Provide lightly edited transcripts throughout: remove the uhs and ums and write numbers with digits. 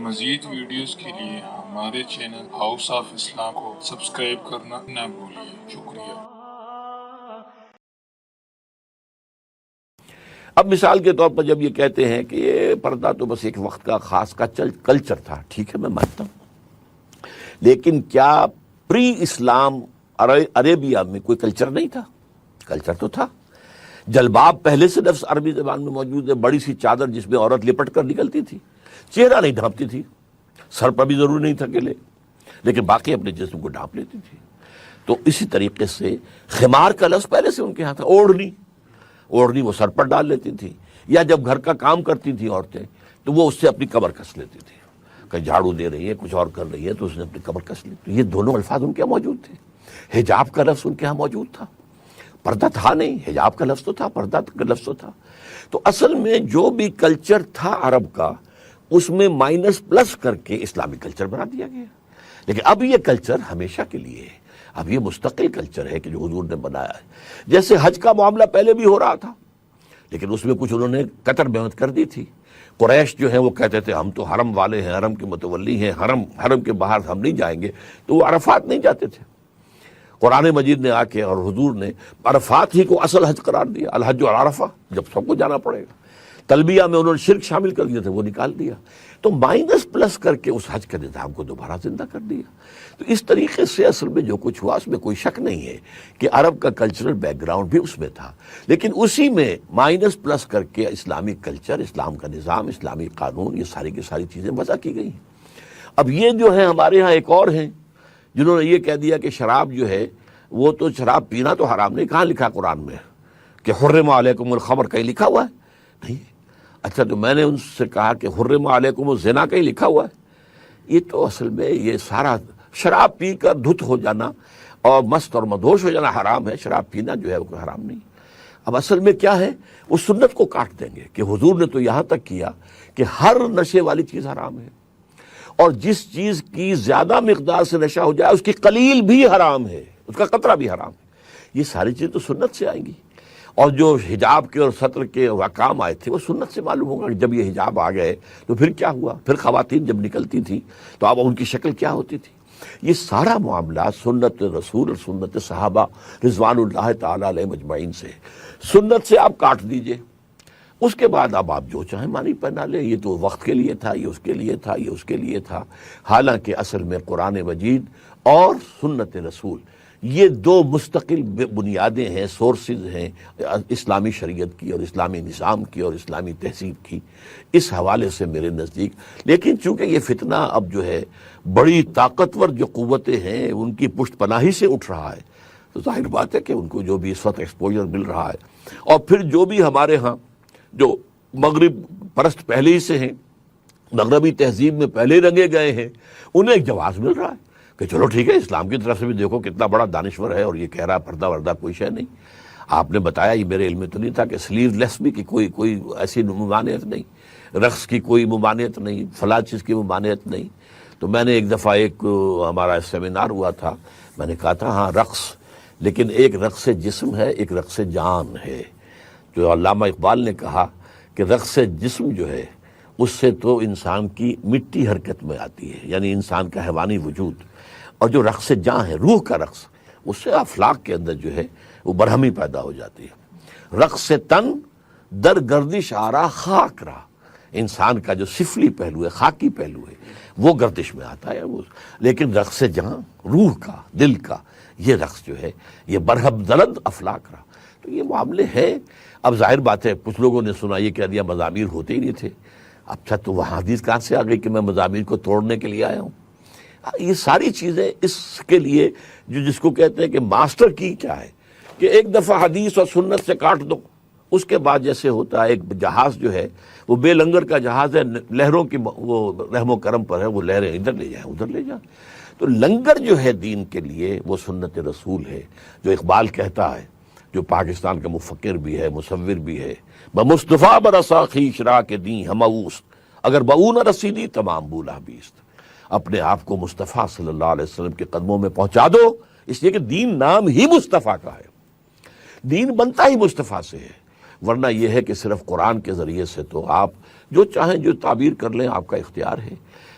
مزید ویڈیوز کے لیے ہمارے چینل ہاؤس آف اسلام کو سبسکرائب کرنا نہ بھولیے۔ شکریہ۔ اب مثال کے طور پر جب یہ کہتے ہیں کہ یہ پردہ تو بس ایک وقت کا خاص کا کلچر تھا، ٹھیک ہے میں مانتا ہوں، لیکن کیا پری اسلام عربیہ میں کوئی کلچر نہیں تھا؟ کلچر تو تھا۔ جلباب پہلے سے لفظ عربی زبان میں موجود ہے، بڑی سی چادر جس میں عورت لپٹ کر نکلتی تھی، چہرہ نہیں ڈھانپتی تھی، سر پر بھی ضرور نہیں تھا کہ لے، لیکن باقی اپنے جسم کو ڈھانپ لیتی تھی۔ تو اسی طریقے سے خمار کا لفظ پہلے سے ان کے ہاں تھا، اوڑھنی وہ سر پر ڈال لیتی تھی، یا جب گھر کا کام کرتی تھیں عورتیں تو وہ اس سے اپنی کمر کس لیتی تھی، کہیں جھاڑو دے رہی ہے کچھ اور کر رہی ہے تو اس نے اپنی کمر کس لی۔ تو یہ دونوں الفاظ ان کے یہاں موجود تھے۔ حجاب کا لفظ ان کے ہاں موجود تھا، پردہ تھا نہیں، حجاب کا لفظ تو تھا، پردہ کا لفظ تو تھا۔ تو اصل میں جو بھی کلچر تھا عرب کا، اس میں مائنس پلس کر کے اسلامی کلچر بنا دیا گیا۔ لیکن اب یہ کلچر ہمیشہ کے لیے ہے، اب یہ مستقل کلچر ہے کہ جو حضور نے بنایا ہے۔ جیسے حج کا معاملہ پہلے بھی ہو رہا تھا، لیکن اس میں کچھ انہوں نے قطر بیعت کر دی تھی۔ قریش جو ہیں وہ کہتے تھے ہم تو حرم والے ہیں، حرم کے متولی ہیں، حرم کے باہر ہم نہیں جائیں گے، تو وہ عرفات نہیں جاتے تھے۔ قرآن مجید نے آ کے اور حضور نے عرفات ہی کو اصل حج قرار دیا، الحج عرفہ، جب سب کو جانا پڑے گا۔ تلبیہ میں انہوں نے شرک شامل کر دیا تھا، وہ نکال دیا، تو مائنس پلس کر کے اس حج کے نظام کو دوبارہ زندہ کر دیا۔ تو اس طریقے سے اصل میں جو کچھ ہوا اس میں کوئی شک نہیں ہے کہ عرب کا کلچرل بیک گراؤنڈ بھی اس میں تھا، لیکن اسی میں مائنس پلس کر کے اسلامی کلچر، اسلام کا نظام، اسلامی قانون، یہ ساری کی ساری چیزیں وضع کی گئی ہیں۔ اب یہ جو ہے ہمارے ہاں ایک اور ہیں جنہوں نے یہ کہہ دیا کہ شراب جو ہے وہ تو شراب پینا تو حرام نہیں، کہاں لکھا قرآن میں کہ حرم علیکم الخمر، کہیں لکھا ہوا ہے؟ نہیں۔ اچھا تو میں نے ان سے کہا کہ حرم علیکم الزنا کہیں لکھا ہوا ہے؟ یہ تو اصل میں یہ سارا شراب پی کر دھت ہو جانا اور مست اور مدہوش ہو جانا حرام ہے، شراب پینا جو ہے وہ کوئی حرام نہیں۔ اب اصل میں کیا ہے، اس سنت کو کاٹ دیں گے کہ حضور نے تو یہاں تک کیا کہ ہر نشے والی چیز حرام ہے، اور جس چیز کی زیادہ مقدار سے نشہ ہو جائے اس کی قلیل بھی حرام ہے، اس کا قطرہ بھی حرام ہے۔ یہ ساری چیزیں تو سنت سے آئیں گی، اور جو حجاب کے اور سطر کے احکام آئے تھے وہ سنت سے معلوم ہوگا کہ جب یہ حجاب آ گئے تو پھر کیا ہوا، پھر خواتین جب نکلتی تھیں تو اب ان کی شکل کیا ہوتی تھی۔ یہ سارا معاملہ سنت رسول اور سنت صحابہ رضوان اللہ تعالی علیہ مجمعین سے، سنت سے آپ کاٹ دیجئے، اس کے بعد اب آپ جو چاہیں مانی پہنا لیں، یہ تو وقت کے لیے تھا، یہ اس کے لیے تھا، یہ اس کے لیے تھا۔ حالانکہ اصل میں قرآن مجید اور سنت رسول یہ دو مستقل بنیادیں ہیں، سورسز ہیں اسلامی شریعت کی اور اسلامی نظام کی اور اسلامی تہذیب کی، اس حوالے سے میرے نزدیک۔ لیکن چونکہ یہ فتنہ اب جو ہے بڑی طاقتور جو قوتیں ہیں ان کی پشت پناہی سے اٹھ رہا ہے، تو ظاہر بات ہے کہ ان کو جو بھی اس وقت ایکسپوجر مل رہا ہے، اور پھر جو بھی ہمارے ہاں جو مغرب پرست پہلے ہی سے ہیں، مغربی تہذیب میں پہلے رنگے گئے ہیں، انہیں ایک جواز مل رہا ہے کہ چلو ٹھیک ہے، اسلام کی طرف سے بھی دیکھو کتنا بڑا دانشور ہے اور یہ کہہ رہا پردہ وردہ کوئی شے نہیں۔ آپ نے بتایا، یہ میرے علم میں تو نہیں تھا کہ سلیو لیس بھی کی کوئی ایسی ممانعت نہیں، رقص کی کوئی ممانعت نہیں، فلاں چیز کی ممانعت نہیں۔ تو میں نے ایک دفعہ ہمارا سیمینار ہوا تھا، میں نے کہا تھا ہاں رقص، لیکن ایک رقص جسم ہے، ایک رقص جان ہے۔ جو علامہ اقبال نے کہا کہ رقص جسم جو ہے اس سے تو انسان کی مٹی حرکت میں آتی ہے، یعنی انسان کا حیوانی وجود، اور جو رقص جاں ہے، روح کا رقص، اس سے افلاک کے اندر جو ہے وہ برہمی پیدا ہو جاتی ہے۔ رقص تن در گردش آرا خاک را، انسان کا جو سفلی پہلو ہے، خاکی پہلو ہے، وہ گردش میں آتا ہے۔ لیکن رقص جاں، روح کا، دل کا، یہ رقص جو ہے یہ برہم دلند افلاک را۔ تو یہ معاملے ہیں۔ اب ظاہر بات ہے کچھ لوگوں نے سنا یہ کہہ دیا مزامیر ہوتے ہی نہیں تھے۔ اچھا تو وہاں حدیث کہاں سے آ گئی کہ میں مزامیر کو توڑنے کے لیے آیا ہوں؟ یہ ساری چیزیں اس کے لیے جس کو کہتے ہیں کہ ماسٹر کی کیا ہے کہ ایک دفعہ حدیث اور سنت سے کاٹ دو، اس کے بعد جیسے ہوتا ہے ایک جہاز جو ہے وہ بے لنگر کا جہاز ہے، لہروں کی وہ رحم و کرم پر ہے، وہ لہریں ادھر لے جائیں ادھر لے جائیں۔ تو لنگر جو ہے دین کے لیے وہ سنت رسول ہے، جو اقبال کہتا ہے، جو پاکستان کا مفکر بھی ہے، مصور بھی ہے، بمصطفیٰ برسا خویش را کے دیں ہم اوست، اگر بہو نہ رسیدی تمام بولا بیست۔ اپنے آپ کو مصطفیٰ صلی اللہ علیہ وسلم کے قدموں میں پہنچا دو، اس لیے کہ دین نام ہی مصطفیٰ کا ہے، دین بنتا ہی مصطفیٰ سے ہے۔ ورنہ یہ ہے کہ صرف قرآن کے ذریعے سے تو آپ جو چاہیں جو تعبیر کر لیں، آپ کا اختیار ہے۔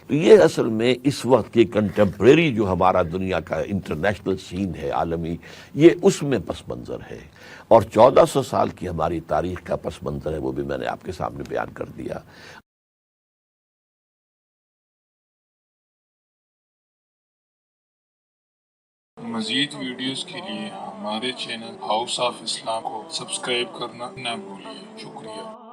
تو یہ اصل میں اس وقت کی کنٹمپریری جو ہمارا دنیا کا انٹرنیشنل سین ہے عالمی، یہ اس میں پس منظر ہے، اور 1400 سال کی ہماری تاریخ کا پس منظر ہے، وہ بھی میں نے آپ کے سامنے بیان کر دیا۔ مزید ویڈیوز کے لیے ہمارے چینل ہاؤس آف اسلام کو سبسکرائب کرنا نہ بھولیے۔ شکریہ۔